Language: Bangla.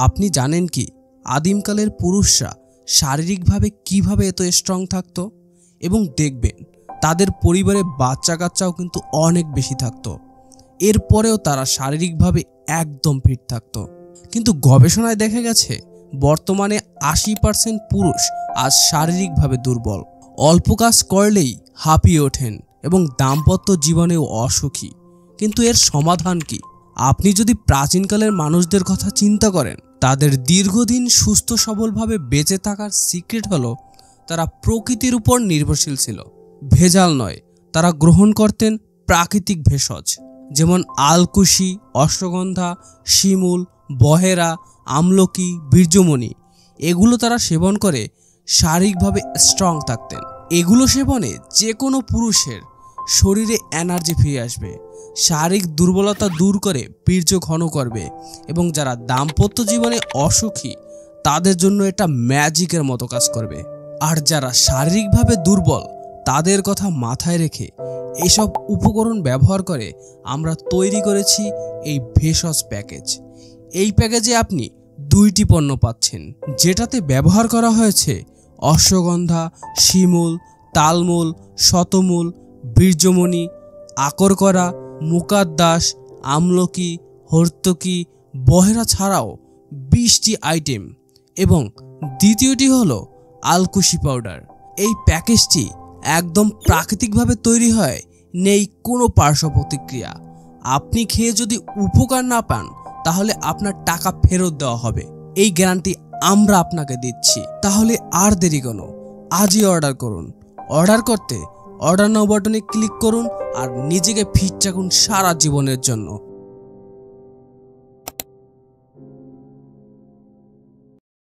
আপনি জানেন কি আদিমকালের পুরুষরা শারীরিকভাবে কিভাবে এত স্ট্রং থাকতো? এবং দেখবেন তাদের পরিবারে বাচ্চা কাচ্চাও কিন্তু অনেক বেশি থাকতো। এরপরেও তারা শারীরিকভাবে একদম ফিট থাকতো। কিন্তু গবেষণায় দেখা গেছে বর্তমানে 80% পুরুষ আজ শারীরিকভাবে দুর্বল। অল্প কাজ করলেই হাঁপিয়ে ওঠেন এবং দাম্পত্য জীবনেও অসুখী। কিন্তু এর সমাধান কি? আপনি যদি প্রাচীনকালের মানুষদের কথা চিন্তা করেন, তাদের দীর্ঘদিন সুস্থ সবলভাবে বেঁচে থাকার সিক্রেট হলো তারা প্রকৃতির উপর নির্ভরশীল ছিল। ভেজাল নয়, তারা গ্রহণ করতেন প্রাকৃতিক ভেষজ, যেমন আলকুশি, অশ্বগন্ধা, শিমুল, বহেরা, আমলকি, বীর্যমণি। এগুলো তারা সেবন করে শারীরিকভাবে স্ট্রং থাকতেন। এগুলো সেবনে যে কোনো পুরুষের শরীরে এনার্জি ফিরে আসবে, শারীরিক দুর্বলতা দূর করে বীর্য ঘন করবে এবং যারা দাম্পত্য জীবনে অসুখী তাদের জন্য এটা ম্যাজিকের মতো কাজ করবে। আর যারা শারীরিকভাবে দুর্বল তাদের কথা মাথায় রেখে এইসব উপকরণ ব্যবহার করে আমরা তৈরি করেছি এই ভেষজ প্যাকেজ। এই প্যাকেজে আপনি 2টি পণ্য পাচ্ছেন, যেটাতে ব্যবহার করা হয়েছে অশ্বগন্ধা, শিমুল, তালমূল, শতমূল, বীর্যমণি, আকরকরা, মুকাদ্দাস, আমলকি, হর্তকি, বহেরা ছাড়াও 20টি আইটেম। এবং দ্বিতীয়টি হলো আলকুশি পাউডার। এই প্যাকেজটি একদম প্রাকৃতিকভাবে তৈরি হয়, নেই কোনো পার্শ্ব প্রতিক্রিয়া। আপনি খেয়ে যদি উপকার না পান তাহলে আপনার টাকা ফেরত দেওয়া হবে, এই গ্যারান্টি আমরা আপনাকে দিচ্ছি। তাহলে আর দেরি কেন, আজই অর্ডার করুন। অর্ডার করতে অর্ডার নাও বাটনে ক্লিক করুন আর নিজেকে ফিট রাখুন সারা জীবনের জন্য।